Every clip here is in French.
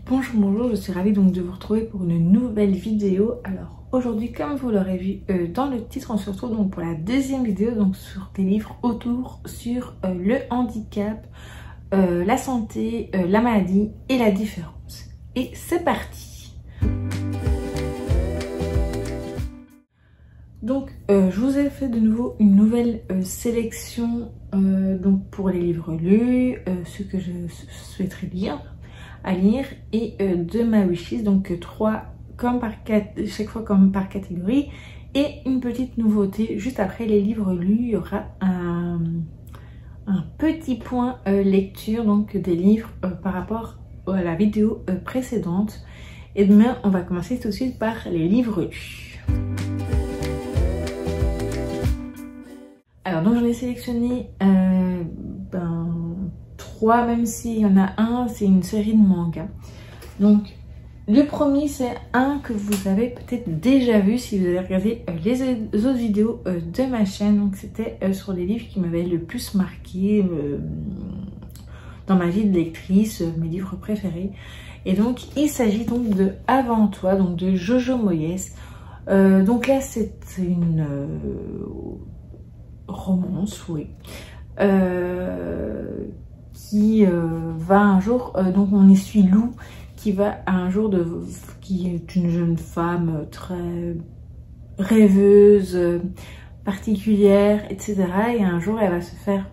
Bonjour, je suis ravie donc de vous retrouver pour une nouvelle vidéo. Alors aujourd'hui, comme vous l'aurez vu dans le titre, on se retrouve donc pour la deuxième vidéo donc sur des livres autour sur le handicap, la santé, la maladie et la différence. Et c'est parti. Donc je vous ai fait de nouveau une nouvelle sélection donc pour les livres lus, ceux que je souhaiterais lire et de ma wishlist, donc 3 comme chaque fois comme par catégorie, et une petite nouveauté juste après les livres lus. Il y aura un petit point lecture donc des livres par rapport à la vidéo précédente. Et demain on va commencer tout de suite par les livres lus. Alors donc j'en ai sélectionné 3, même s'il y en a un, c'est une série de mangas. Donc le premier, c'est un que vous avez peut-être déjà vu si vous avez regardé les autres vidéos de ma chaîne. Donc c'était sur les livres qui m'avaient le plus marqué dans ma vie de lectrice, mes livres préférés. Et donc il s'agit donc de Avant toi, donc de Jojo Moyes. Donc là c'est une romance, oui, qui va un jour, donc on suit Lou qui va un jour qui est une jeune femme très rêveuse, particulière, etc. Et un jour elle va se faire,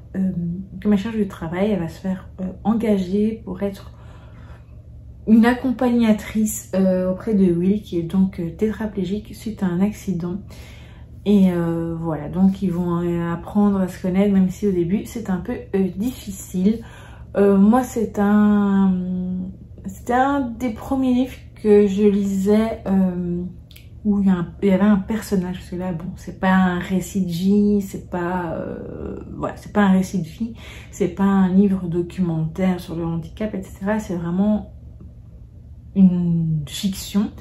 comme elle cherche du travail, elle va se faire engager pour être une accompagnatrice auprès de Will, qui est donc tétraplégique suite à un accident. Et voilà, donc ils vont apprendre à se connaître, même si au début c'est un peu difficile. Moi c'était un des premiers livres que je lisais où il y avait un personnage. Parce que là, bon, c'est pas un récit de vie, c'est pas voilà, c'est pas un récit de vie, c'est pas un livre documentaire sur le handicap, etc. C'est vraiment une fiction.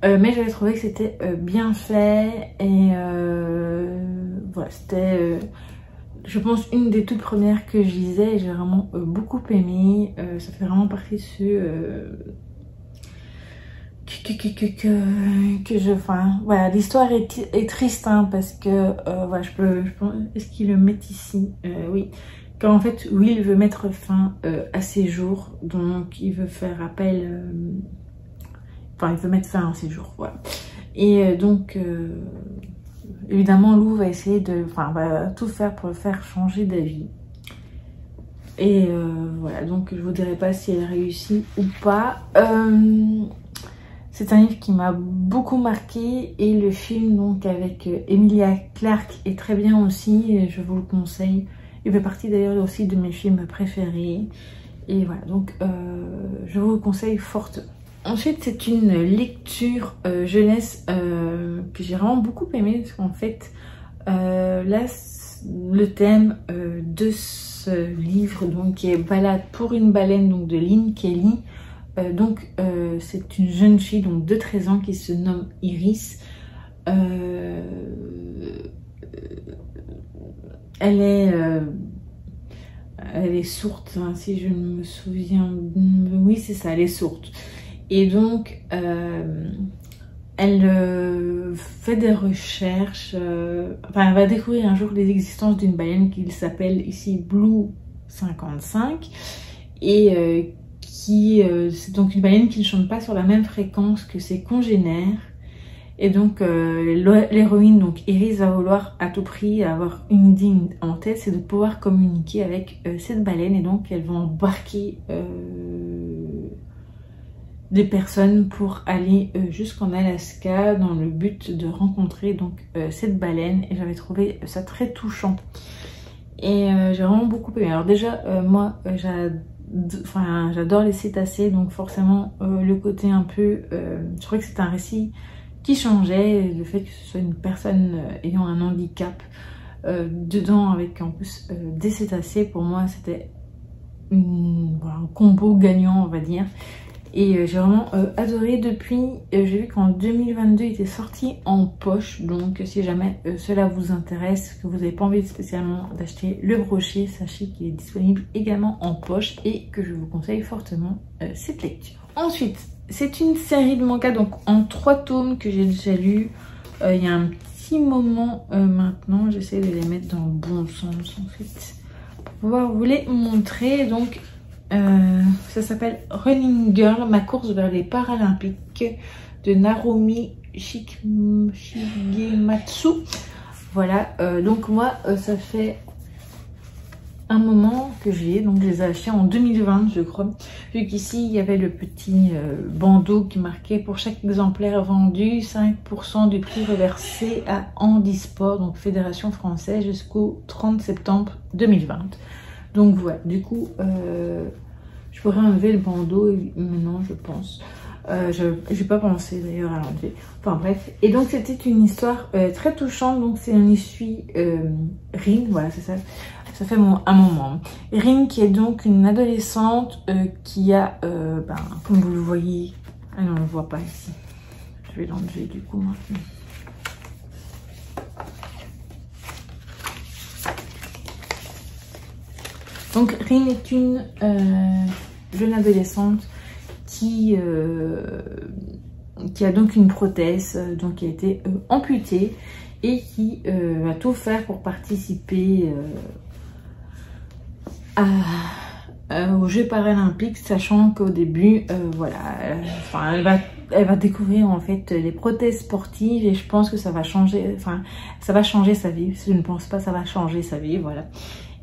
Mais j'avais trouvé que c'était bien fait et voilà, c'était je pense une des toutes premières que je lisais et j'ai vraiment beaucoup aimé. Ça fait vraiment partie de ceux enfin voilà, l'histoire est triste hein, parce que voilà, je peux est-ce qu'ils le mettent ici? Oui, quand en fait Will veut mettre fin à ses jours, donc il veut faire appel, enfin il veut mettre fin à ses jours, voilà. Et donc évidemment Lou va essayer va tout faire pour le faire changer d'avis. Et voilà, donc je vous dirai pas si elle réussit ou pas. C'est un livre qui m'a beaucoup marqué et le film donc avec Emilia Clarke est très bien aussi, et je vous le conseille. Il fait partie d'ailleurs aussi de mes films préférés. Et voilà, donc je vous le conseille fortement. Ensuite, c'est une lecture jeunesse que j'ai vraiment beaucoup aimé, parce qu'en fait, là, le thème de ce livre, donc, qui est Balade pour une baleine, donc de Lynn Kelly. C'est une jeune fille donc de 13 ans qui se nomme Iris. Elle est sourde, hein, si je me souviens. Oui, c'est ça, elle est sourde. Et donc, elle fait des recherches, enfin elle va découvrir un jour l'existence d'une baleine qui s'appelle ici Blue 55 et c'est donc une baleine qui ne chante pas sur la même fréquence que ses congénères. Et donc l'héroïne, donc Iris, va vouloir à tout prix avoir une idée en tête, c'est de pouvoir communiquer avec cette baleine, et donc elle va embarquer des personnes pour aller jusqu'en Alaska dans le but de rencontrer donc cette baleine. Et j'avais trouvé ça très touchant et j'ai vraiment beaucoup aimé. Alors déjà moi j'adore les cétacés, donc forcément le côté un peu je trouvais que c'était un récit qui changeait, le fait que ce soit une personne ayant un handicap dedans avec en plus des cétacés, pour moi c'était un combo gagnant, on va dire. Et j'ai vraiment adoré. Depuis, j'ai vu qu'en 2022 il était sorti en poche. Donc si jamais cela vous intéresse, que vous n'avez pas envie spécialement d'acheter le brochet, sachez qu'il est disponible également en poche et que je vous conseille fortement cette lecture. Ensuite, c'est une série de mangas donc en 3 tomes que j'ai déjà lu il y a un petit moment maintenant. J'essaie de les mettre dans le bon sens en fait pour pouvoir vous les montrer. Donc ça s'appelle Running Girl, ma course vers les Paralympiques de Naomi Shigematsu. Voilà, donc moi ça fait un moment que j'ai, donc je les ai achetés en 2020 je crois, vu qu'ici il y avait le petit bandeau qui marquait pour chaque exemplaire vendu 5% du prix reversé à Handisport, donc Fédération Française, jusqu'au 30 septembre 2020. Donc voilà, du coup je pourrais enlever le bandeau maintenant je pense. Je n'ai pas pensé d'ailleurs à l'enlever. Enfin bref. Et donc c'était une histoire très touchante. Donc c'est un suit Rin, voilà c'est ça. Ça fait un moment. Rin qui est donc une adolescente qui a, comme vous le voyez, ah non on ne le voit pas ici. Je vais l'enlever du coup maintenant. Donc Rin est une jeune adolescente qui a donc une prothèse donc qui a été amputée et qui va tout faire pour participer aux Jeux Paralympiques, sachant qu'au début voilà, elle va découvrir en fait les prothèses sportives et je pense que ça va changer, ça va changer sa vie. Je ne pense pas, ça va changer sa vie, voilà.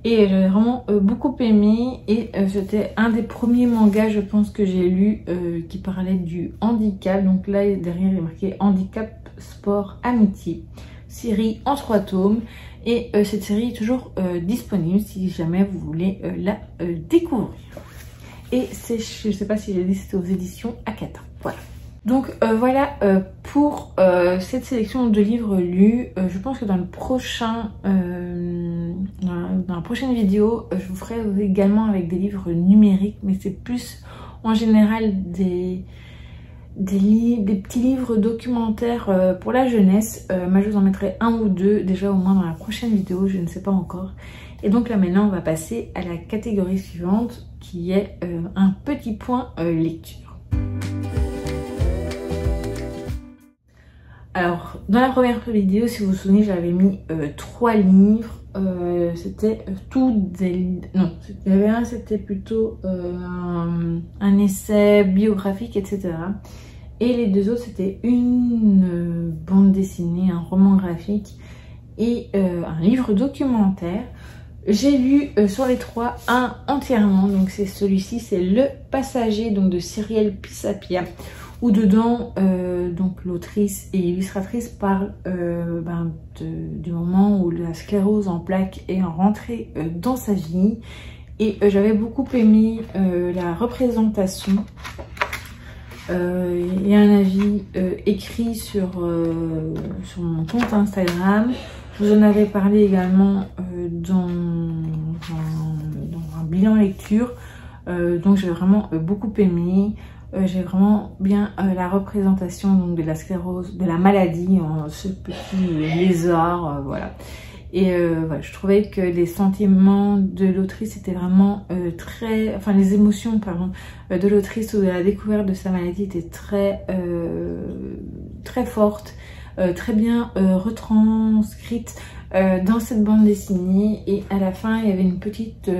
Et j'ai vraiment beaucoup aimé et c'était un des premiers mangas je pense que j'ai lu qui parlait du handicap. Donc là derrière il est marqué Handicap, Sport, Amitié, série en 3 tomes et cette série est toujours disponible si jamais vous voulez la découvrir. Et c'est, je ne sais pas si j'ai dit, c'était aux éditions Akata, voilà. Donc voilà pour cette sélection de livres lus. Je pense que dans le prochain, dans la prochaine vidéo, je vous ferai également avec des livres numériques, mais c'est plus en général des petits livres documentaires pour la jeunesse. Moi je vous en mettrai 1 ou 2 déjà au moins dans la prochaine vidéo, je ne sais pas encore. Et donc là maintenant on va passer à la catégorie suivante qui est un petit point lecture. Alors, dans la première vidéo, si vous vous souvenez, j'avais mis 3 livres. C'était tout des... Non, il y avait un, c'était plutôt un essai biographique, etc. Et les 2 autres, c'était une bande dessinée, un roman graphique et un livre documentaire. J'ai lu sur les 3 un entièrement, donc c'est celui-ci, c'est Le Passager donc de Cyrielle Pisapia. Où dedans, donc l'autrice et illustratrice parle du moment où la sclérose en plaques est rentrée dans sa vie. Et j'avais beaucoup aimé la représentation. Il y a un avis écrit sur mon compte Instagram. Je vous en avais parlé également dans un bilan lecture. Donc j'ai vraiment beaucoup aimé. J'ai vraiment bien la représentation donc de la sclérose, de la maladie, ce petit lézard, voilà. Et voilà, je trouvais que les sentiments de l'autrice étaient vraiment très... Enfin, les émotions, pardon, de l'autrice ou de la découverte de sa maladie étaient très, très fortes, très bien retranscrites dans cette bande dessinée. Et à la fin, il y avait une petite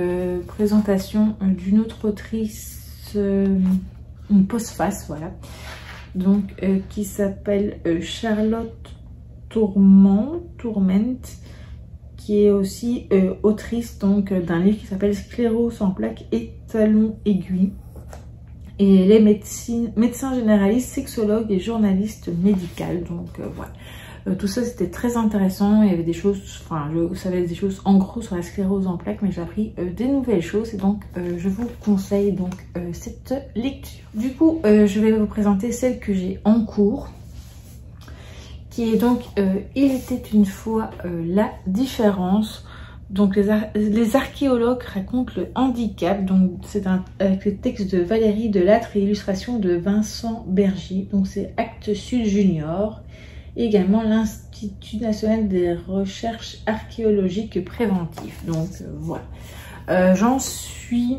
présentation d'une autre autrice... une postface, voilà, donc qui s'appelle Charlotte Tourment, qui est aussi autrice donc d'un livre qui s'appelle Sclérose en plaques et talons aiguilles. Et elle est médecin généraliste, sexologue et journaliste médicale, donc voilà. Tout ça c'était très intéressant, il y avait des choses, enfin je savais des choses en gros sur la sclérose en plaques, mais j'ai appris des nouvelles choses et donc je vous conseille donc cette lecture. Du coup je vais vous présenter celle que j'ai en cours, qui est donc Il était une fois la différence. Donc les archéologues racontent le handicap, donc c'est avec le texte de Valérie Delattre et illustration de Vincent Bergy, donc c'est Actes Sud Junior, et également l'Institut National des Recherches Archéologiques Préventives, donc voilà. J'en suis,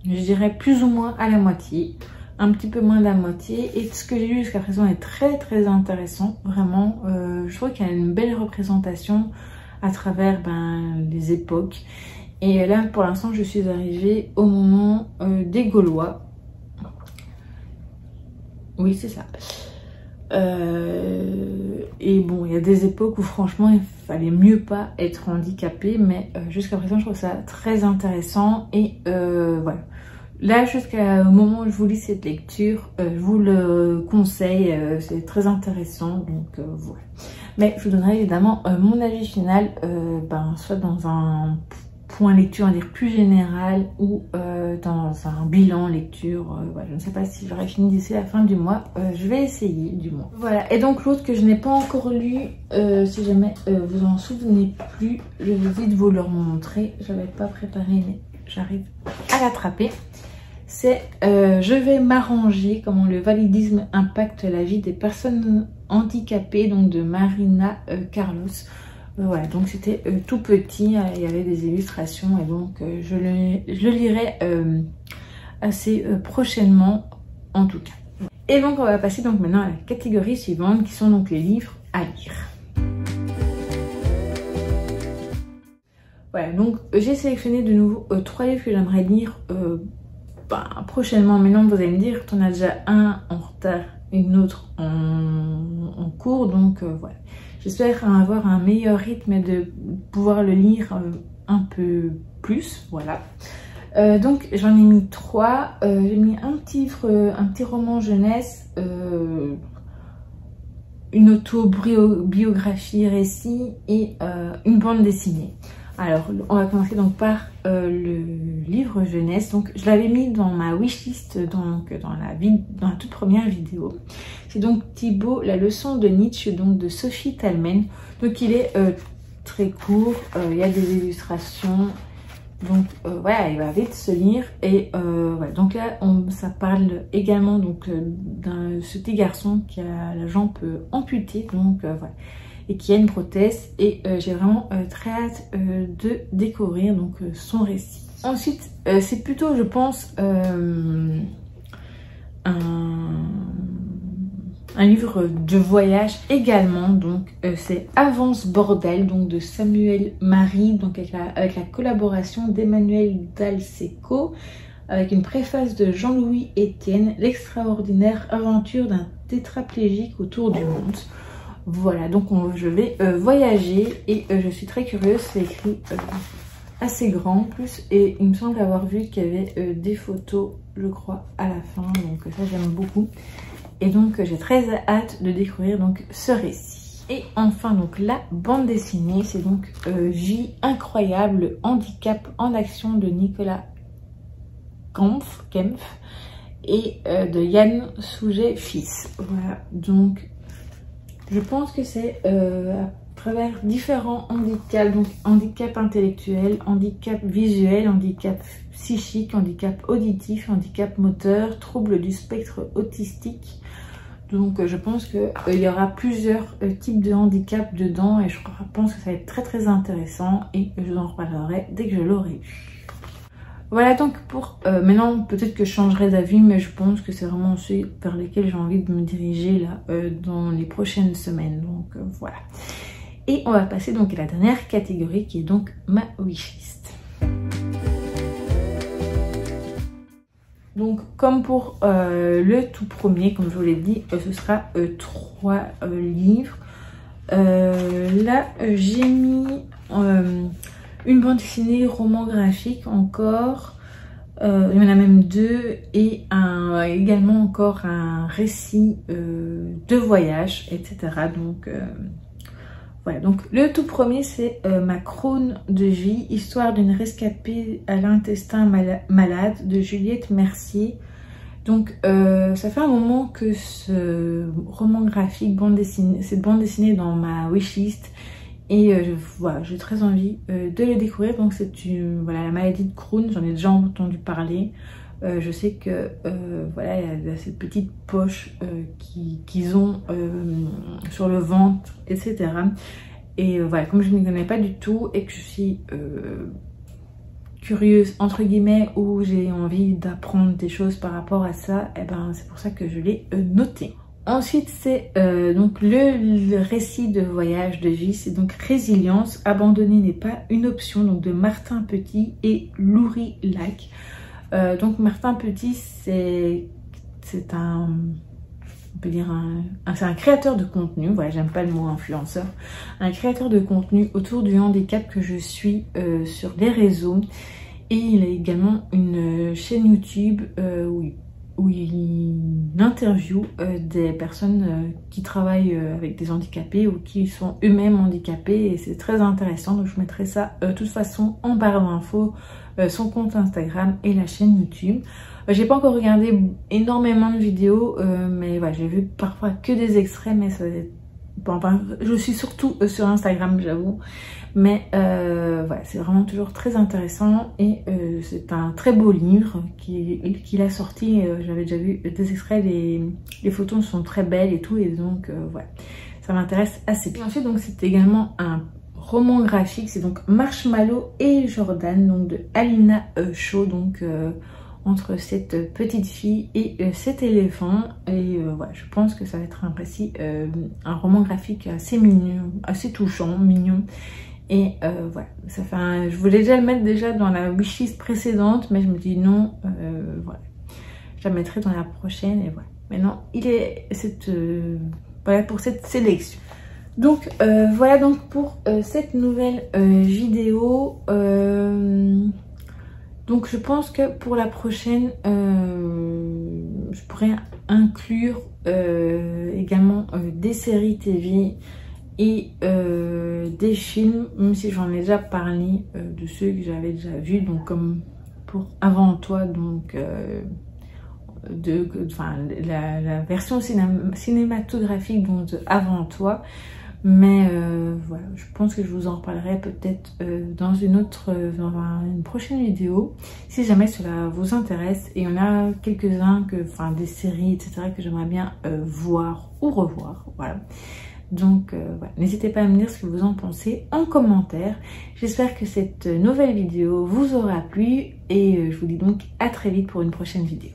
je dirais plus ou moins à la moitié, un petit peu moins de la moitié, et ce que j'ai lu jusqu'à présent est très intéressant, vraiment. Je trouve qu'il y a une belle représentation à travers les époques, et là pour l'instant je suis arrivée au moment des Gaulois. Oui, c'est ça. Et bon, il y a des époques où franchement il fallait mieux pas être handicapé, mais jusqu'à présent je trouve ça très intéressant, et voilà. Là, jusqu'au moment où je vous lis cette lecture, je vous le conseille, c'est très intéressant, donc voilà. Mais je vous donnerai évidemment mon avis final, soit dans un point lecture, on va dire plus général, ou dans un bilan lecture. Voilà, je ne sais pas si j'aurai fini d'ici la fin du mois, je vais essayer du moins. Voilà, et donc l'autre que je n'ai pas encore lu, si jamais vous en souvenez plus, je vais vite vous le remontrer. Je n'avais pas préparé, mais j'arrive à l'attraper. C'est Je vais m'arranger, comment le validisme impacte la vie des personnes handicapées, donc de Marina Carlos. Voilà, donc c'était tout petit, il y avait des illustrations, et donc je le lirai assez prochainement en tout cas. Et donc on va passer donc maintenant à la catégorie suivante, qui sont donc les livres à lire. Voilà, donc j'ai sélectionné de nouveau 3 livres que j'aimerais lire prochainement. Maintenant vous allez me dire, tu en as déjà un en retard, une autre en cours, donc voilà. J'espère avoir un meilleur rythme et de pouvoir le lire un peu plus, voilà. Donc j'en ai mis 3. J'ai mis un petit roman jeunesse, une autobiographie récit et une bande dessinée. Alors, on va commencer donc par le livre jeunesse. Donc, je l'avais mis dans ma wishlist, donc dans la toute première vidéo. C'est donc Thibaut, la leçon de Nietzsche, donc de Sophie Talmen. Donc, il est très court. Il y a des illustrations. Donc, voilà, il va vite se lire. Et voilà. Donc là, ça parle également donc d'un ce petit garçon qui a la jambe amputée. Donc, voilà. Et qui a une prothèse, et j'ai vraiment très hâte de découvrir donc son récit. Ensuite, c'est plutôt, je pense, un livre de voyage également. Donc c'est Avance Bordel, donc de Samuel Marie, donc avec la collaboration d'Emmanuel Dalseco, avec une préface de Jean-Louis Etienne, l'extraordinaire aventure d'un tétraplégique autour du monde. Voilà, donc je vais voyager, et je suis très curieuse. C'est écrit assez grand en plus, et il me semble avoir vu qu'il y avait des photos, je crois, à la fin, donc ça j'aime beaucoup. Et donc j'ai très hâte de découvrir donc ce récit. Et enfin donc la bande dessinée, c'est donc J incroyable, handicap en action de Nicolas Kempf et de Yann Souget fils. Voilà, donc je pense que c'est à travers différents handicaps, donc handicap intellectuel, handicap visuel, handicap psychique, handicap auditif, handicap moteur, trouble du spectre autistique. Donc je pense qu'il y aura plusieurs types de handicap dedans, et je pense que ça va être très intéressant, et je vous en reparlerai dès que je l'aurai vu. Voilà donc pour maintenant, peut-être que je changerai d'avis, mais je pense que c'est vraiment ceux vers lesquels j'ai envie de me diriger là dans les prochaines semaines. Donc voilà. Et on va passer donc à la dernière catégorie, qui est donc ma wishlist. Donc comme pour le tout premier, comme je vous l'ai dit, ce sera 3 livres. Là j'ai mis une bande dessinée, roman graphique encore, il y en a même 2, et également encore un récit de voyage, etc. Donc voilà, donc le tout premier c'est Ma Crône de vie, histoire d'une rescapée à l'intestin malade de Juliette Mercier. Donc ça fait un moment que ce roman graphique, cette bande dessinée est dans ma wishlist. Et voilà, j'ai très envie de le découvrir. Donc c'est voilà, la maladie de Crohn, j'en ai déjà entendu parler. Je sais que voilà, il y a cette petite poche qu'ils ont sur le ventre, etc. Et voilà, comme je ne connais pas du tout et que je suis curieuse entre guillemets, ou j'ai envie d'apprendre des choses par rapport à ça, et ben c'est pour ça que je l'ai noté. Ensuite c'est donc le récit de voyage de vie, c'est donc Résilience, abandonner n'est pas une option, donc de Martin Petit et Loury Lac. Donc Martin Petit, c'est un, on peut dire c'est un créateur de contenu, voilà, j'aime pas le mot influenceur, un créateur de contenu autour du handicap que je suis sur les réseaux. Et il a également une chaîne YouTube où il interviewe des personnes qui travaillent avec des handicapés ou qui sont eux-mêmes handicapés, et c'est très intéressant. Donc je mettrai ça de toute façon en barre d'infos, son compte Instagram et la chaîne YouTube. J'ai pas encore regardé énormément de vidéos, mais voilà, j'ai vu parfois que des extraits, mais ça, enfin, je suis surtout sur Instagram, j'avoue. Mais voilà, c'est vraiment toujours très intéressant, et c'est un très beau livre qu'il a sorti. J'avais déjà vu des extraits, les photos sont très belles et tout, et donc voilà, ça m'intéresse assez bien. Ensuite, donc c'est également un roman graphique, c'est donc Marshmallow et Jordan, donc de Alina Shaw, donc entre cette petite fille et cet éléphant. Et voilà, je pense que ça va être un récit, un roman graphique assez mignon, assez touchant, mignon. Et voilà, ça fait je voulais déjà le mettre déjà dans la wishlist précédente, mais je me dis non, voilà, je la mettrai dans la prochaine, et voilà. Maintenant, il est voilà pour cette sélection. Donc voilà donc pour cette nouvelle vidéo. Donc je pense que pour la prochaine, je pourrais inclure également des séries TV et des films, même si j'en ai déjà parlé de ceux que j'avais déjà vus, donc comme pour Avant Toi, donc la version cinématographique donc de Avant Toi. Mais voilà, je pense que je vous en reparlerai peut-être dans une prochaine vidéo, si jamais cela vous intéresse. Et il y en a quelques-uns, des séries, etc., que j'aimerais bien voir ou revoir. Voilà. Donc voilà, n'hésitez pas à me dire ce que vous en pensez en commentaire. J'espère que cette nouvelle vidéo vous aura plu, et je vous dis donc à très vite pour une prochaine vidéo.